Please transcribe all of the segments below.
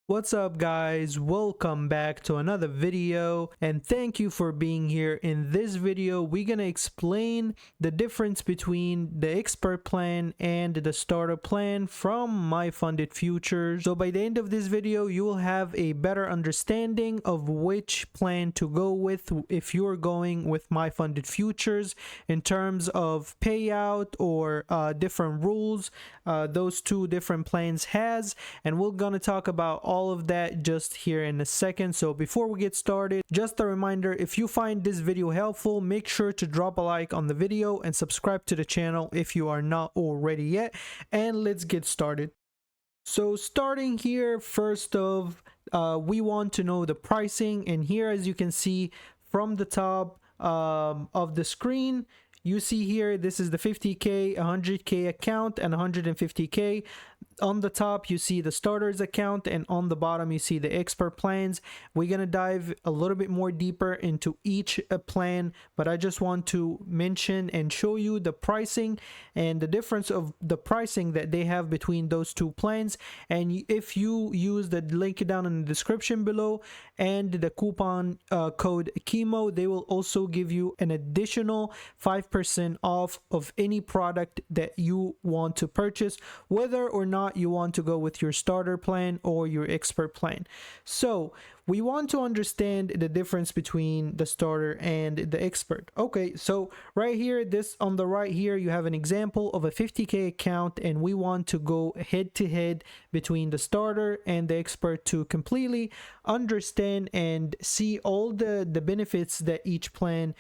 What's up guys, welcome back to another video and thank you for being here. In this video we're gonna explain the difference between the expert plan and the starter plan from MyFundedFutures. So by the end of this video you will have a better understanding of which plan to go with if you're going with MyFundedFutures in terms of payout or different rules those two different plans has, and we're gonna talk about all of that just here in a second. So before we get started, just a reminder, if you find this video helpful, make sure to drop a like on the video and subscribe to the channel if you are not already yet, and let's get started. So starting here, first of we want to know the pricing, and here as you can see from the top of the screen, you see here this is the 50k, 100k account and 150k. On the top you see the starters account, and on the bottom you see the expert plans. We're gonna dive a little bit more deeper into each plan, but I just want to mention and show you the pricing and the difference of the pricing that they have between those two plans. And if you use the link down in the description below and the coupon code Kemo, they will also give you an additional 5% off of any product that you want to purchase, whether or not you want to go with your starter plan or your expert plan. So we want to understand the difference between the starter and the expert. Okay, so right here, this on the right here, you have an example of a 50k account, and we want to go head to head between the starter and the expert to completely understand and see all the benefits that each plan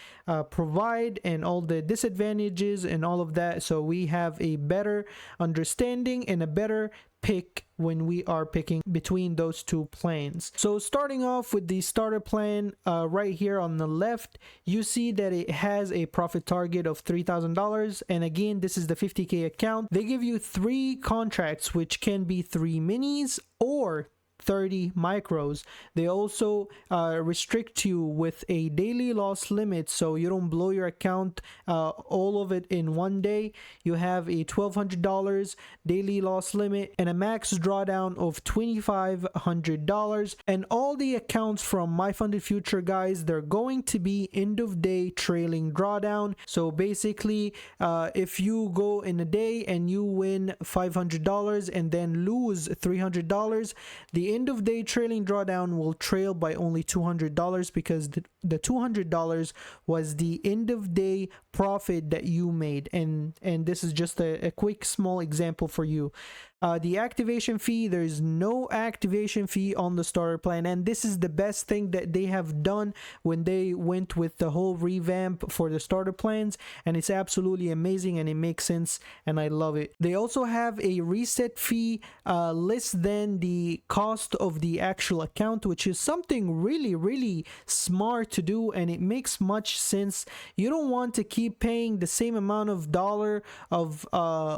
provide and all the disadvantages and all of that, so we have a better understanding and a better pick when we are picking between those two plans. So starting off with the starter plan, right here on the left, you see that it has a profit target of $3,000, and again this is the 50k account. They give you 3 contracts, which can be 3 minis or 30 micros. They also restrict you with a daily loss limit, so you don't blow your account all of it in one day. You have a $1,200 daily loss limit and a max drawdown of $2,500. And all the accounts from MyFundedFutures, guys, they're going to be end of day trailing drawdown. So basically if you go in a day and you win $500 and then lose $300, the end of day trailing drawdown will trail by only $200, because the $200 was the end of day profit that you made. And this is just a quick small example for you. The activation fee, there's no activation fee on the starter plan, and this is the best thing that they have done when they went with the whole revamp for the starter plans, and it's absolutely amazing and it makes sense and I love it. They also have a reset fee less than the cost of the actual account, which is something really smart to do, and it makes much sense. You don't want to keep paying the same amount of dollar of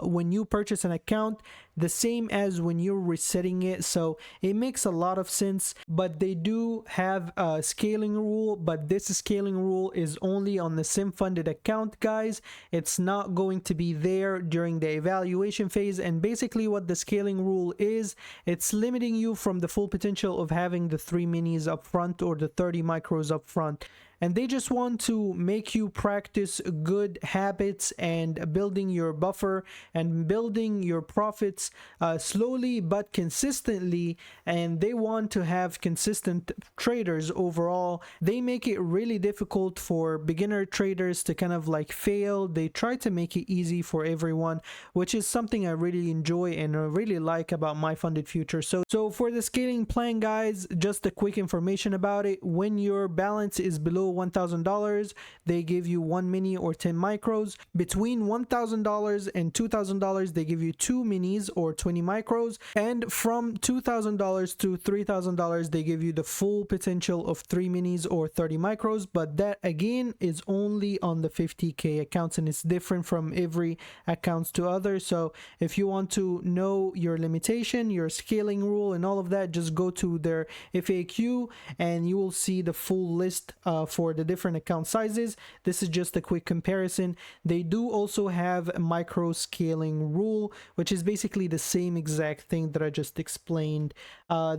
when you purchase an account, the same as when you're resetting it, so it makes a lot of sense. But they do have a scaling rule, but this scaling rule is only on the sim funded account, guys. It's not going to be there during the evaluation phase. And basically what the scaling rule is, it's limiting you from the full potential of having the 3 minis up front or the 30 micros up front. And they just want to make you practice good habits and building your buffer and building your profits slowly but consistently. And they want to have consistent traders overall. They make it really difficult for beginner traders to kind of like fail. They try to make it easy for everyone, which is something I really enjoy and I really like about MyFundedFutures. So for the scaling plan, guys, just a quick information about it. When your balance is below $1,000, they give you 1 mini or 10 micros. Between $1,000 and $2,000, they give you 2 minis or 20 micros. And from $2,000 to $3,000, they give you the full potential of 3 minis or 30 micros. But that again is only on the 50k accounts, and it's different from every accounts to others. So if you want to know your limitation, your scaling rule and all of that, just go to their FAQ and you will see the full list for for the different account sizes. This is just a quick comparison. They do also have a micro scaling rule, which is basically the same exact thing that I just explained.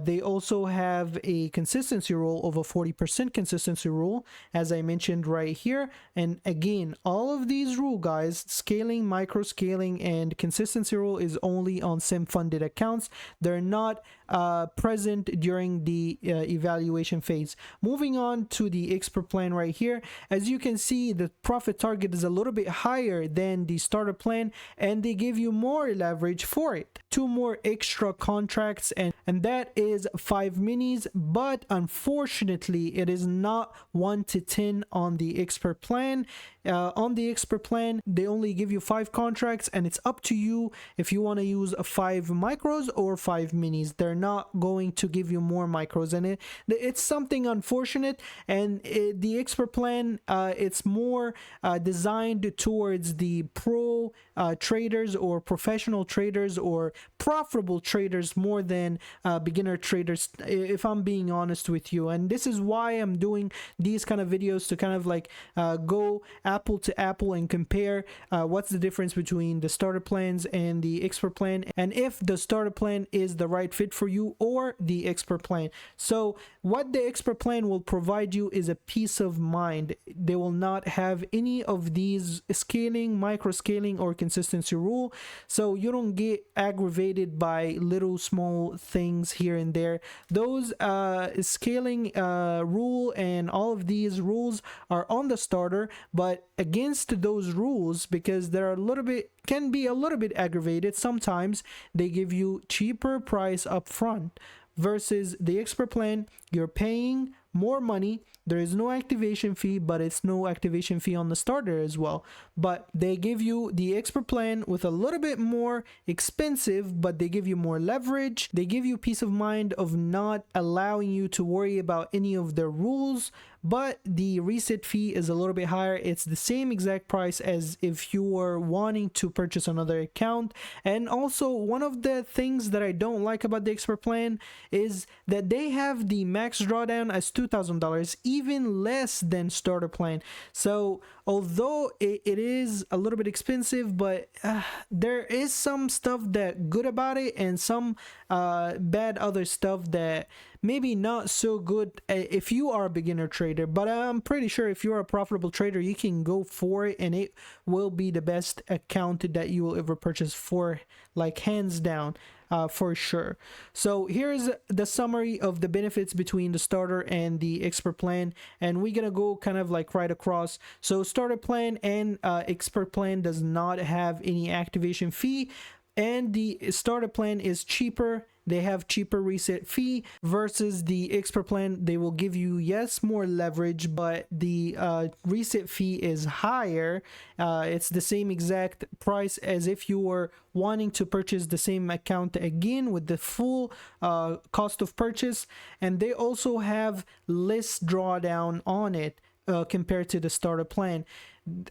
They also have a consistency rule of a 40% consistency rule, as I mentioned right here. And again, all of these rules, guys, scaling, micro scaling, and consistency rule is only on sim funded accounts. They're not present during the evaluation phase. Moving on to the expert plan right here, as you can see, the profit target is a little bit higher than the starter plan, and they give you more leverage for it. 2 more extra contracts, and that is 5 minis, but unfortunately it is not 1 to 10 on the expert plan. On the expert plan, they only give you 5 contracts, and it's up to you if you want to use 5 micros or 5 minis. They're not going to give you more micros, and it's something unfortunate. And the expert plan, it's more designed towards the pro traders or professional traders or profitable traders more than beginner traders, if I'm being honest with you. And this is why I'm doing these kind of videos, to kind of like go apple to apple and compare what's the difference between the starter plans and the expert plan, and if the starter plan is the right fit for you or the expert plan. So what the expert plan will provide you is a peace of mind. They will not have any of these scaling, micro scaling, or consistency rule, so you don't get aggravated by little small things here and there. Those scaling rule and all of these rules are on the starter, but against those rules, because they're can be a little bit aggravated sometimes, they give you cheaper price up front. Versus the expert plan, you're paying more money. There is no activation fee, but it's no activation fee on the starter as well. But they give you the expert plan with a little bit more expensive, but they give you more leverage. They give you peace of mind of not allowing you to worry about any of their rules, but the reset fee is a little bit higher. It's the same exact price as if you were wanting to purchase another account. And also, one of the things that I don't like about the expert plan is that they have the max drawdown as $2,000, even less than starter plan. So although it is a little bit expensive, but there is some stuff that good about it, and some bad other stuff that maybe not so good if you are a beginner trader. But I'm pretty sure if you're a profitable trader, you can go for it, and it will be the best account that you will ever purchase, for like hands down. For sure. So here's the summary of the benefits between the starter and the expert plan, and we're gonna go kind of like right across. So starter plan and expert plan does not have any activation fee, and the starter plan is cheaper. They have cheaper reset fee, versus the expert plan. They will give you, yes, more leverage, but the reset fee is higher. It's the same exact price as if you were wanting to purchase the same account again with the full cost of purchase. And they also have less drawdown on it compared to the starter plan.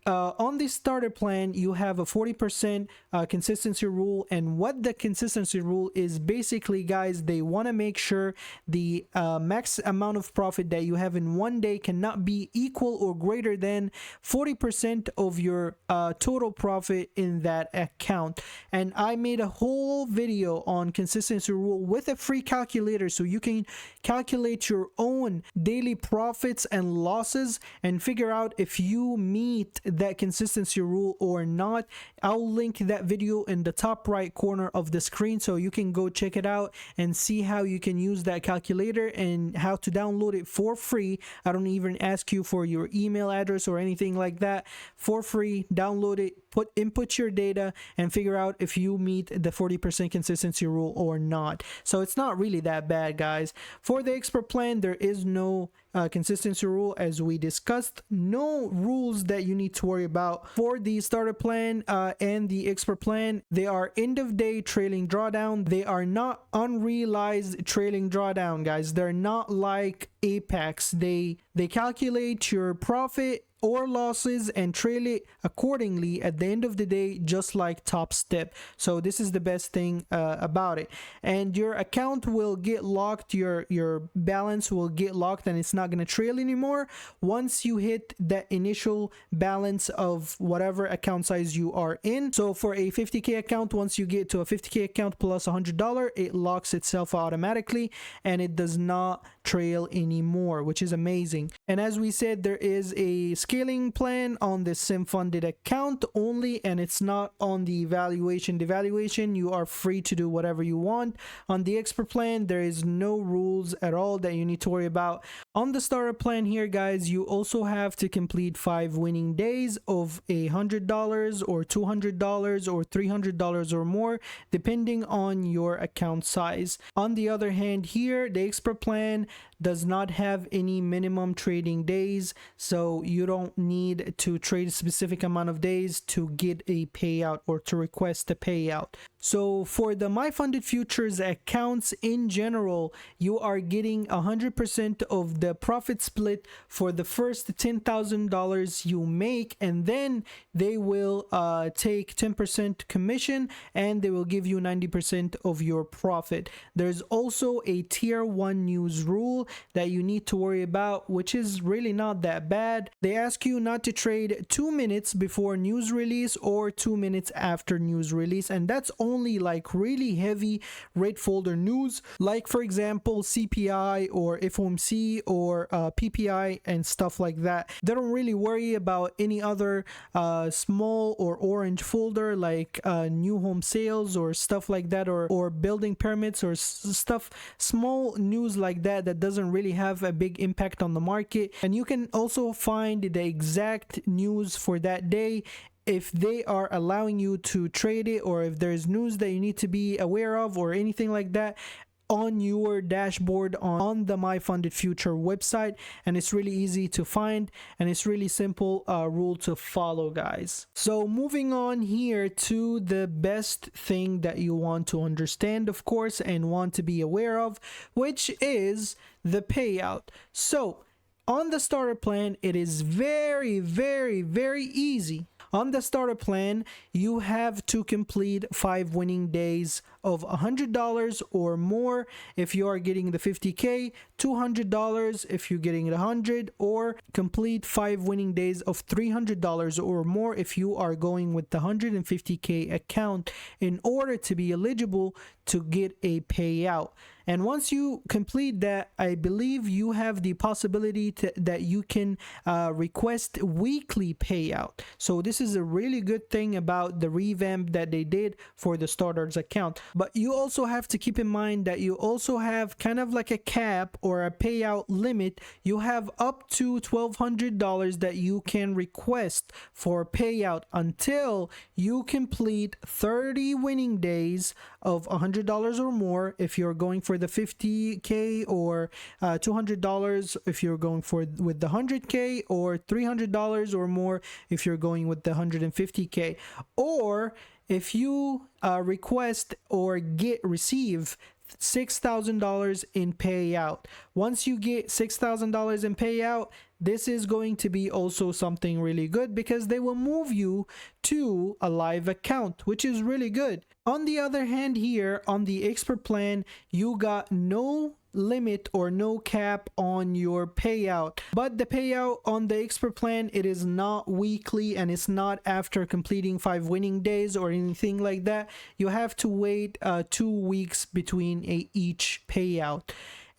On the starter plan, you have a 40% consistency rule, and what the consistency rule is basically, guys, they want to make sure the max amount of profit that you have in one day cannot be equal or greater than 40% of your total profit in that account. And I made a whole video on consistency rule with a free calculator, so you can calculate your own daily profits and losses and figure out if you meet that consistency rule or not. I'll link that video in the top right corner of the screen, so you can go check it out and see how you can use that calculator and how to download it for free. I don't even ask you for your email address or anything like that. For free, download it, input your data, and figure out if you meet the 40% consistency rule or not. So it's not really that bad, guys. For the expert plan, there is no consistency rule, as we discussed. No rules that you need to worry about. For the starter plan and the expert plan, they are end of day trailing drawdown. They are not unrealized trailing drawdown, guys. They're not like Apex. They They calculate your profit or losses and trail it accordingly at the end of the day, just like Top Step. So this is the best thing about it. And your account will get locked, your balance will get locked, and it's not going to trail anymore once you hit that initial balance of whatever account size you are in. So for a 50k account, once you get to a 50k account plus $100, it locks itself automatically and it does not trail anymore, which is amazing. And as we said, there is a scaling plan on the SimFunded account only, and it's not on the evaluation. The evaluation, you are free to do whatever you want. On the expert plan, there is no rules at all that you need to worry about. On the starter plan here, guys, you also have to complete 5 winning days of $100 or $200 or $300 or more, depending on your account size. On the other hand here, the expert plan does not have any minimum trading days, so you don't need to trade a specific amount of days to get a payout or to request a payout. So for the MyFundedFutures accounts in general, you are getting 100% of the profit split for the first $10,000 you make, and then they will take 10% commission and they will give you 90% of your profit. There's also a tier 1 news rule that you need to worry about, which is really not that bad. They ask you not to trade 2 minutes before news release or 2 minutes after news release, and that's only like really heavy rate folder news, like for example CPI or FOMC or PPI and stuff like that. They don't really worry about any other small or orange folder like new home sales or stuff like that, or building permits or stuff, small news like that that doesn't really have a big impact on the market. And you can also find the exact news for that day if they are allowing you to trade it, or if there's news that you need to be aware of or anything like that on your dashboard on the MyFundedFuture website. And it's really easy to find, and it's really simple rule to follow, guys. So moving on here to the best thing that you want to understand, of course, and want to be aware of, which is the payout. So on the starter plan, it is very, very, very easy. On the starter plan, you have to complete 5 winning days of $100 or more if you are getting the 50k, $200 if you're getting the 100, or complete 5 winning days of $300 or more if you are going with the 150k account in order to be eligible to get a payout. And once you complete that, I believe you have the possibility that you can request weekly payout. So this is a really good thing about the revamp that they did for the starters account. But you also have to keep in mind that you also have kind of like a cap or a payout limit. You have up to $1,200 that you can request for payout until you complete 30 winning days of $100 or more if you're going for the 50k, or $200 if you're going for with the 100k, or $300 or more if you're going with the 150k, or if you request or receive $6,000 in payout. Once you get $6,000 in payout, this is going to be also something really good because they will move you to a live account, which is really good. On the other hand here, on the expert plan, you got no limit or no cap on your payout, but the payout on the expert plan, it is not weekly and it's not after completing 5 winning days or anything like that. You have to wait 2 weeks between each payout.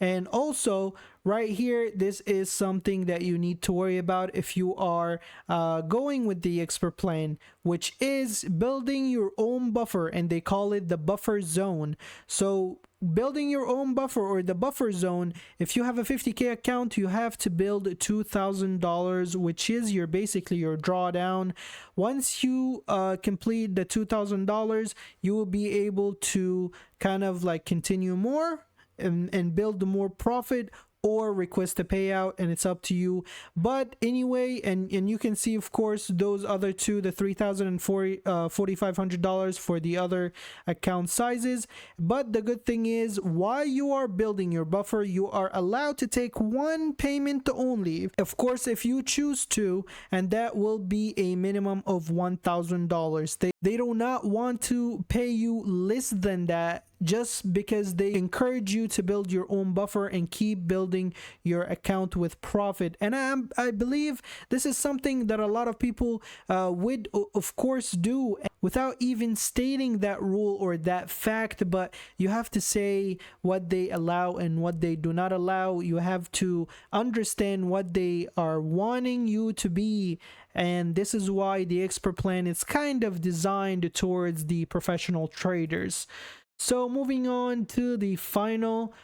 And also right here, this is something that you need to worry about if you are going with the expert plan, which is building your own buffer, and they call it the buffer zone. So building your own buffer or the buffer zone, if you have a 50k account, you have to build $2,000, which is basically your drawdown. Once you complete the $2,000, you will be able to kind of like continue more and build more profit, or request a payout, and it's up to you. But anyway, and you can see, of course, those other two, the $3,000 and $4,500 for the other account sizes. But the good thing is, while you are building your buffer, you are allowed to take one payment only, of course, if you choose to, and that will be a minimum of $1,000. They do not want to pay you less than that, just because they encourage you to build your own buffer and keep building your account with profit. And I believe this is something that a lot of people would of course do without even stating that rule or that fact, but you have to say what they allow and what they do not allow. You have to understand what they are wanting you to be, and this is why the expert plan is kind of designed towards the professional traders. So moving on to the final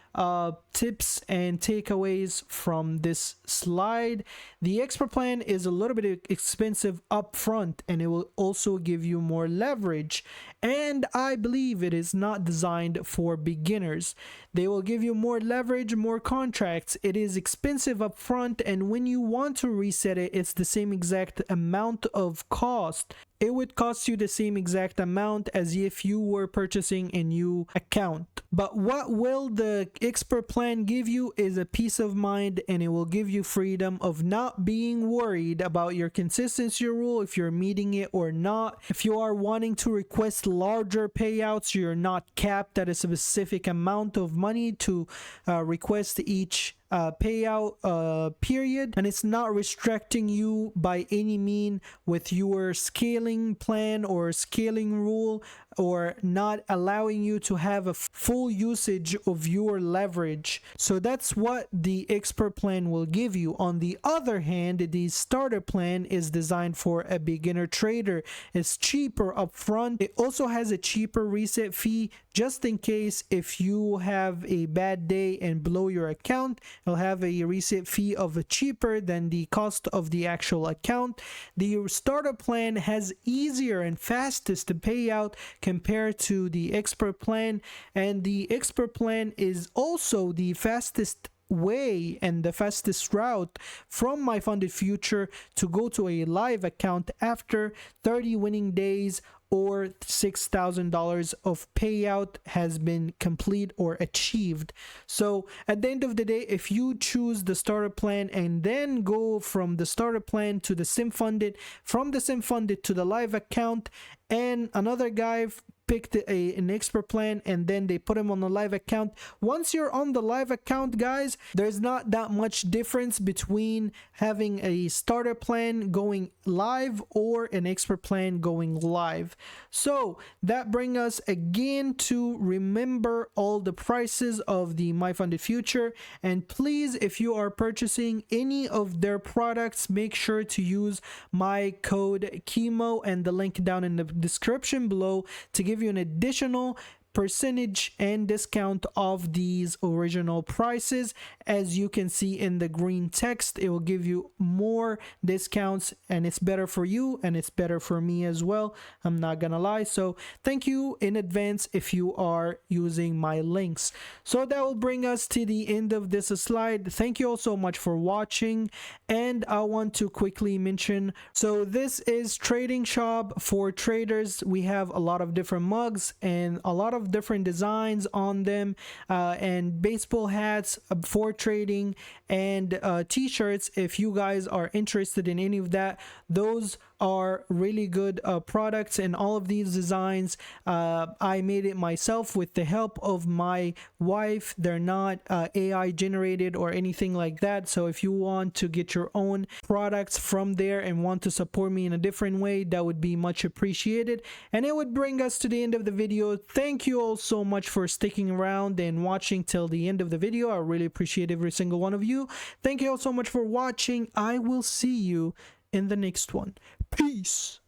tips and takeaways from this slide. The expert plan is a little bit expensive up front, and it will also give you more leverage, and I believe it is not designed for beginners. They will give you more leverage, more contracts. It is expensive up front, and when you want to reset it, it's the same exact amount of cost. It would cost you the same exact amount as if you were purchasing a new account. But what will the expert plan give you is a peace of mind, and it will give you freedom of not being worried about your consistency rule, if you're meeting it or not. If you are wanting to request larger payouts, you're not capped at a specific amount of money to request each payout period, and it's not restricting you by any mean with your scaling plan or scaling rule, or not allowing you to have a full usage of your leverage. So that's what the expert plan will give you. On the other hand, the starter plan is designed for a beginner trader. It's cheaper upfront. It also has a cheaper reset fee, just in case if you have a bad day and blow your account. It'll have a reset fee of cheaper than the cost of the actual account. The starter plan has easier and fastest to pay out compared to the expert plan, and the expert plan is also the fastest way and the fastest route from MyFundedFuture to go to a live account after 30 winning days or $6,000 of payout has been complete or achieved. So at the end of the day, if you choose the starter plan and then go from the starter plan to the SimFunded, from the SimFunded to the live account, and another guy picked an expert plan and then they put him on the live account. Once you're on the live account, guys, there's not that much difference between having a starter plan going live or an expert plan going live. So that brings us again to remember all the prices of the MyFundedFuture, and please, if you are purchasing any of their products, make sure to use my code Kemo and the link down in the description below to give you an additional percentage and discount of these original prices. As you can see in the green text, it will give you more discounts, and it's better for you and it's better for me as well, I'm not gonna lie. So thank you in advance if you are using my links. So that will bring us to the end of this slide. Thank you all so much for watching, and I want to quickly mention, so this is Trading Shop for traders. We have a lot of different mugs and a lot of different designs on them, and baseball hats for trading, and t-shirts. If you guys are interested in any of that, those are really good products, and all of these designs I made it myself with the help of my wife. They're not AI generated or anything like that. So if you want to get your own products from there and want to support me in a different way, that would be much appreciated. And it would bring us to the end of the video. Thank you all so much for sticking around and watching till the end of the video. I really appreciate every single one of you. Thank you all so much for watching. I will see you in the next one. Peace.